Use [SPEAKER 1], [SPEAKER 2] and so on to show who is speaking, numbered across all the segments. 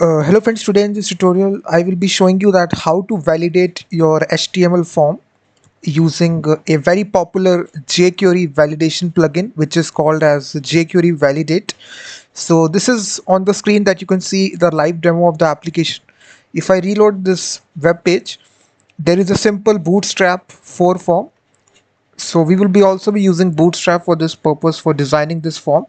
[SPEAKER 1] Hello friends, today in this tutorial I will be showing you that how to validate your HTML form using a very popular jQuery validation plugin which is called as jQuery Validate. So this is on the screen that you can see the live demo of the application. If I reload this web page, there is a simple Bootstrap 4 form. So we will be also be using Bootstrap for this purpose for designing this form.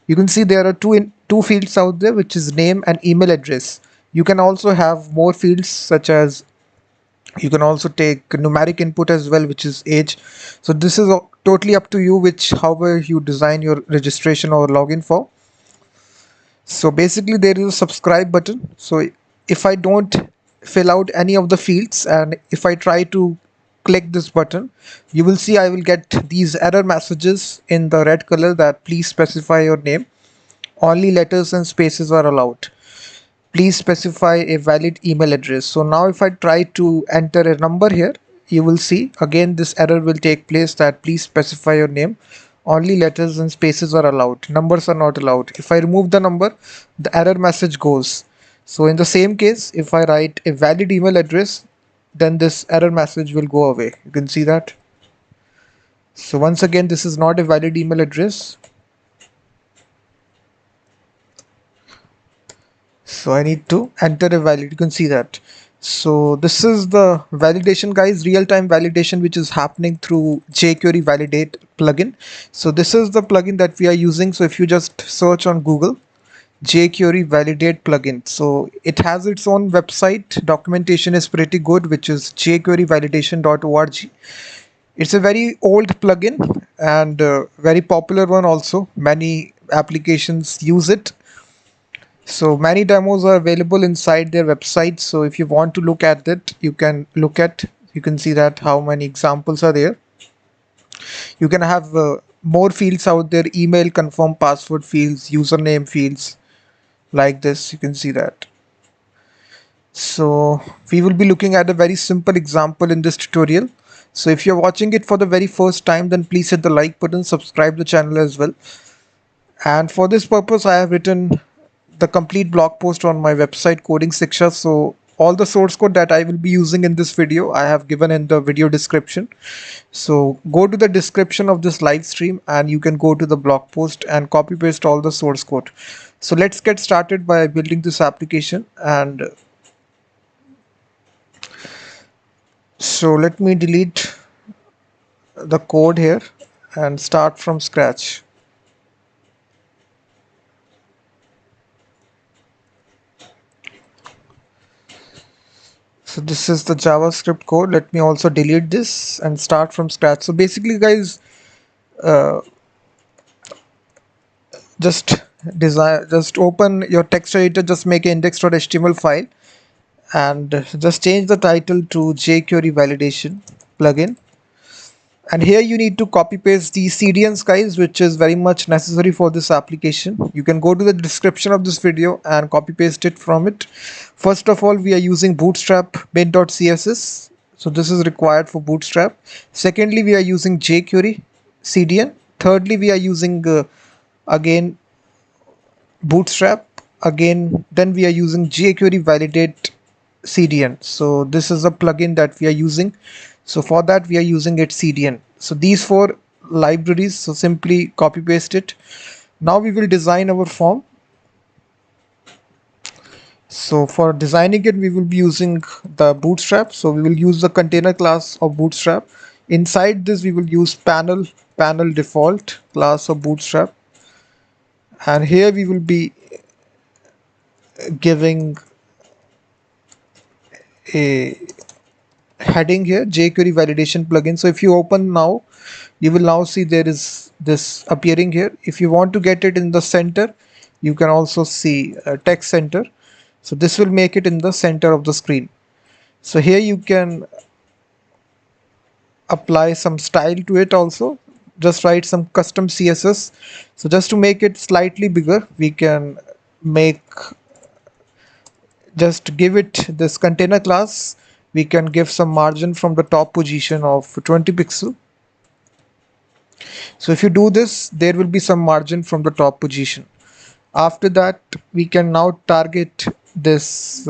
[SPEAKER 1] You can see there are two fields out there, which is name and email address. You can also have more fields, such as you can also take numeric input as well, which is age. So this is totally up to you, which however you design your registration or login for. So basically there is a subscribe button. So if I don't fill out any of the fields and if I try to click this button, you will see I will get these error messages in the red color that please specify your name. Only letters and spaces are allowed. Please specify a valid email address. So now if I try to enter a number here, you will see again this error will take place that please specify your name. Only letters and spaces are allowed. Numbers are not allowed. If I remove the number, the error message goes. So in the same case, if I write a valid email address, then this error message will go away. You can see that. So once again, this is not a valid email address. So I need to enter a valid. You can see that. So this is the validation, guys, real-time validation which is happening through jQuery Validate plugin. So this is the plugin that we are using. So if you just search on Google jQuery Validate plugin, so it has its own website. Documentation is pretty good, which is jQueryvalidation.org. It's a very old plugin and very popular one also. Many applications use it. So many demos are available inside their website. So if you want to look at it, you can see that how many examples are there. You can have more fields out there, email, confirm password fields, username fields, like this. You can see that. So we will be looking at a very simple example in this tutorial. So if you're watching it for the very first time, then please hit the like button, subscribe the channel as well. And for this purpose, I have written the complete blog post on my website coding Shiksha. So all the source code that I will be using in this video I have given in the video description. So go to the description of this live stream and you can go to the blog post and copy paste all the source code. So let's get started by building this application. And so let me delete the code here and start from scratch. So this is the JavaScript code. Let me also delete this and start from scratch. So basically, guys, just open your text editor, just make an index.html file and just change the title to jQuery validation plugin. And here you need to copy paste the CDNs, guys, which is very much necessary for this application. You can go to the description of this video and copy paste it from it. First of all, we are using Bootstrap main.css. So this is required for Bootstrap. Secondly, we are using jQuery CDN. Thirdly, we are using again Bootstrap. Then we are using jQuery Validate CDN. So this is a plugin that we are using. So for that we are using its CDN. So these four libraries, so simply copy paste it. Now we will design our form. So for designing it, we will be using the Bootstrap. So we will use the container class of Bootstrap. Inside this we will use panel default class of Bootstrap. And here we will be giving a heading here, jQuery validation plugin. So if you open now, you will now see there is this appearing here. If you want to get it in the center, you can also see text center. So this will make it in the center of the screen. So here you can apply some style to it also. Just write some custom CSS. So just to make it slightly bigger, we can just give it this container class. We can give some margin from the top position of 20 pixel. So if you do this, there will be some margin from the top position. After that, we can now target this.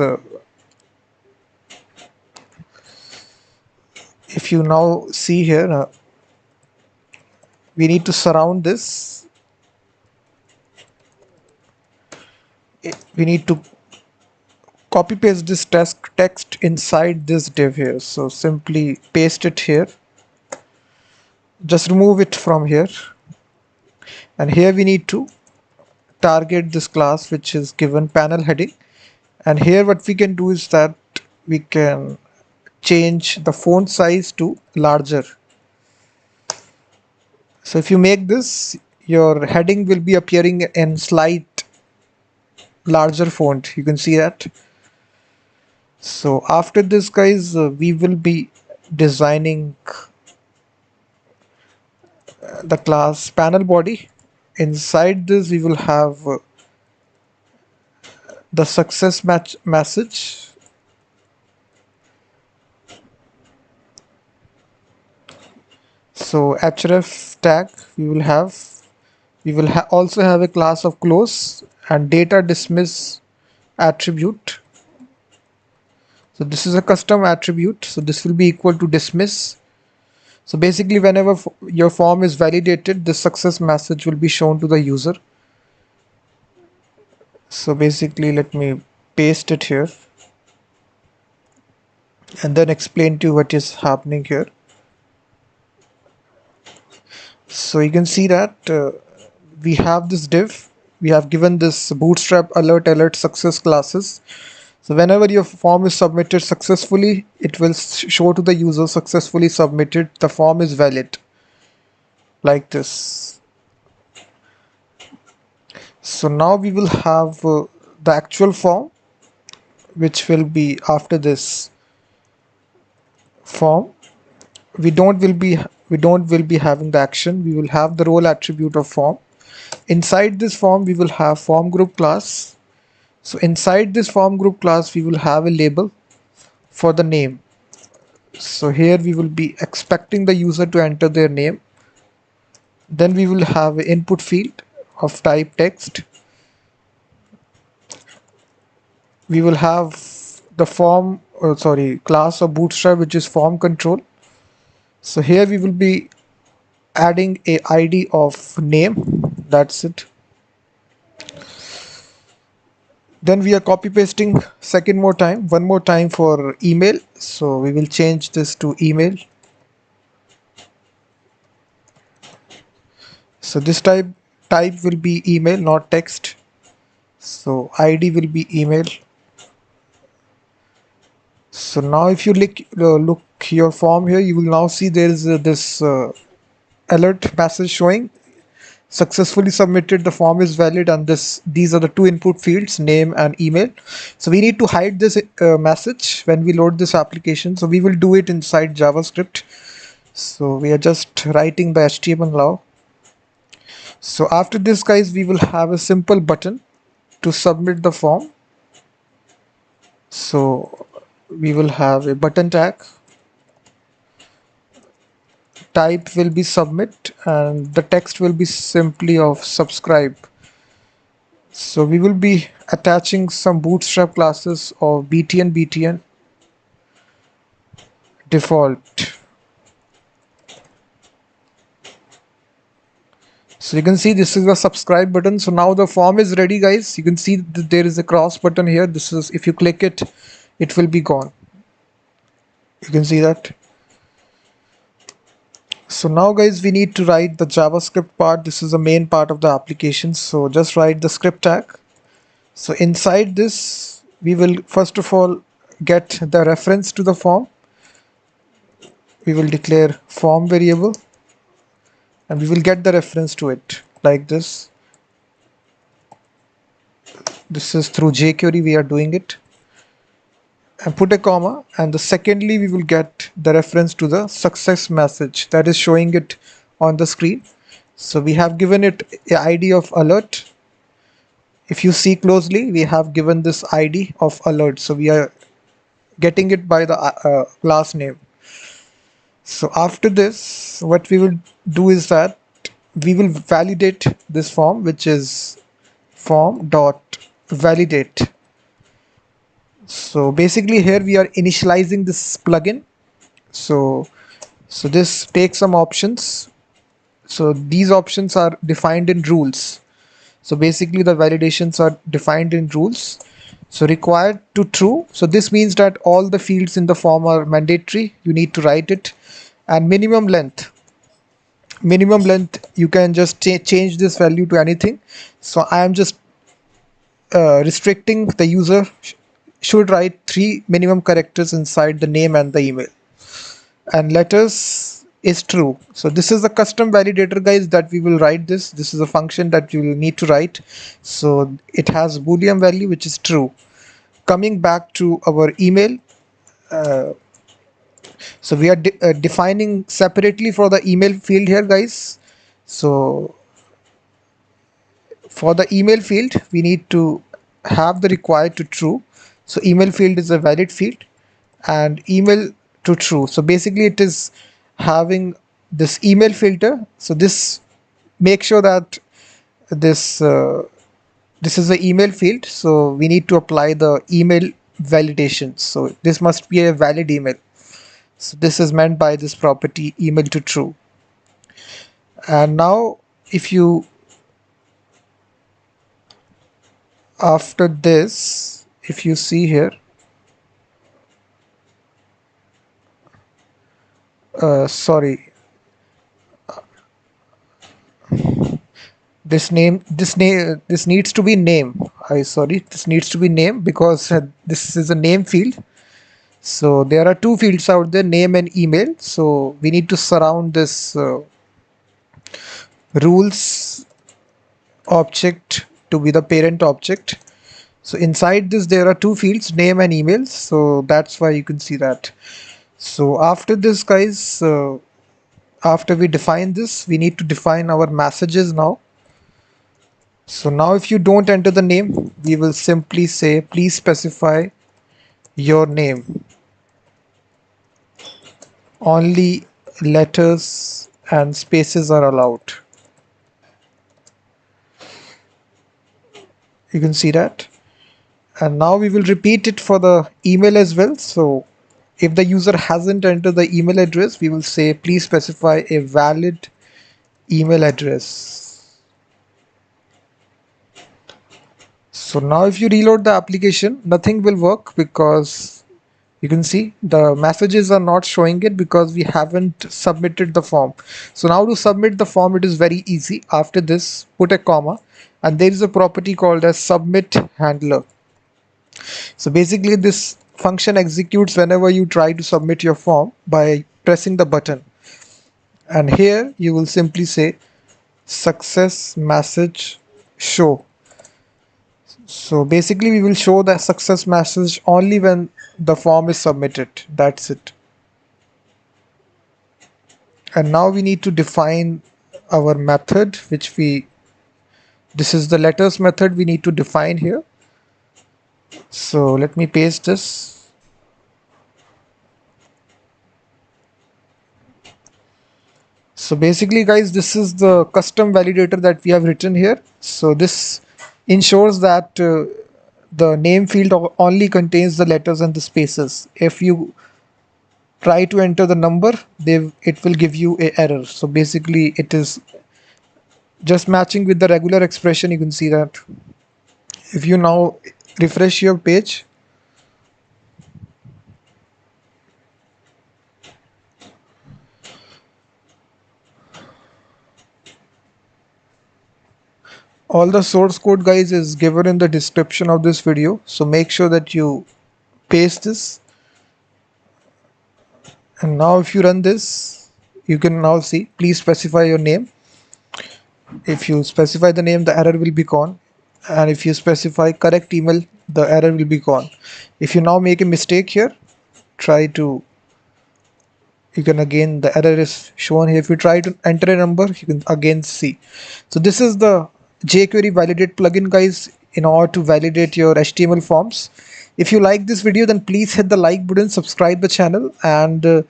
[SPEAKER 1] If you now see here, we need to surround this. We need to copy paste this text inside this div here. So simply paste it here. Just remove it from here. And here we need to target this class which is given panel heading. And here what we can do is that we can change the font size to larger. So if you make this, your heading will be appearing in slight larger font. You can see that. So after this, guys, we will be designing the class panel body. Inside this, we will have the success message. So href tag we will have. We will also have a class of close and data dismiss attribute. So this is a custom attribute. So this will be equal to dismiss. So basically, whenever your form is validated, the success message will be shown to the user. So basically, let me paste it here and then explain to you what is happening here. So you can see that we have this div. We have given this Bootstrap alert success classes. So whenever your form is submitted successfully, it will show to the user successfully submitted. The form is valid, like this. So now we will have the actual form, which will be after this form. We don't will be having the action. We will have the role attribute of form. Inside this form, we will have form group class. So inside this form group class, we will have a label for the name. So here we will be expecting the user to enter their name. Then we will have an input field of type text. We will have the class of Bootstrap, which is form control. So here we will be adding a ID of name. That's it. Then we are copy pasting one more time for email. So we will change this to email. So this type will be email, not text. So ID will be email. So now if you look your form here, you will now see there is this alert message showing successfully submitted, the form is valid, and these are the two input fields, name and email. So we need to hide this message when we load this application. So we will do it inside JavaScript. So we are just writing the HTML now. So after this, guys, we will have a simple button to submit the form. So we will have a button tag. Type will be submit and the text will be simply of subscribe. So we will be attaching some Bootstrap classes of btn default. So you can see this is the subscribe button. So now the form is ready, guys. You can see that there is a cross button here. This is, if you click it, it will be gone. You can see that. So now, guys, we need to write the JavaScript part. This is the main part of the application. So just write the script tag. So inside this, we will first of all get the reference to the form. We will declare form variable and we will get the reference to it like this. This is through jQuery we are doing it. And put a comma, and the secondly we will get the reference to the success message that is showing it on the screen. So we have given it a ID of alert. If you see closely, we have given this ID of alert. So we are getting it by the class name. So after this, what we will do is that we will validate this form, which is form dot validate. So basically here we are initializing this plugin. So this takes some options. So these options are defined in rules. So basically the validations are defined in rules. So required to true. So this means that all the fields in the form are mandatory. You need to write it. And minimum length. Minimum length, you can just change this value to anything. So I am just restricting the user should write 3 minimum characters inside the name and the email. And letters is true. So this is a custom validator, guys, that we will write this. This is a function that you will need to write. So it has boolean value which is true. Coming back to our email, so we are defining separately for the email field here, guys. So for the email field, we need to have the required to true. So email field is a valid field and email to true. So basically it is having this email filter. So this makes sure that this this is the email field. So we need to apply the email validation. So this must be a valid email. So this is meant by this property email to true. And now if you after this, if you see here, sorry, this needs to be name. This needs to be name because this is a name field. So there are two fields out there, name and email. So we need to surround this rules object to be the parent object. So inside this there are two fields, name and email. So that's why you can see that. So after this, guys, after we define this, we need to define our messages now. So now if you don't enter the name, we will simply say please specify your name. Only letters and spaces are allowed. You can see that. And now we will repeat it for the email as well. So if the user hasn't entered the email address, we will say please specify a valid email address. So now if you reload the application, nothing will work because you can see the messages are not showing it because we haven't submitted the form. So now to submit the form, it is very easy. After this, put a comma and there is a property called as submit handler. So basically this function executes whenever you try to submit your form by pressing the button. And here you will simply say success message show. So basically we will show the success message only when the form is submitted. That's it. And now we need to define our method, which this is the letters method we need to define here. So let me paste this. So basically, guys, this is the custom validator that we have written here. So this ensures that the name field only contains the letters and the spaces. If you try to enter the number, it will give you an error. So basically it is just matching with the regular expression. You can see that. If you now refresh your page, all the source code, guys, is given in the description of this video. So make sure that you paste this. And now if you run this, you can now see please specify your name. If you specify the name, the error will be gone. And if you specify correct email, the error will be gone. If you now make a mistake here, you can again, the error is shown here. If you try to enter a number, you can again see. So this is the jQuery validate plugin, guys, in order to validate your HTML forms. If you like this video, then please hit the like button, subscribe the channel, and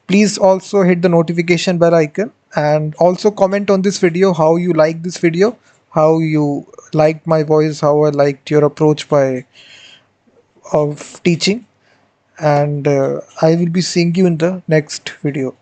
[SPEAKER 1] please also hit the notification bell icon, and also comment on this video how you like this video, how you liked my voice, how I liked your approach by of teaching, and I will be seeing you in the next video.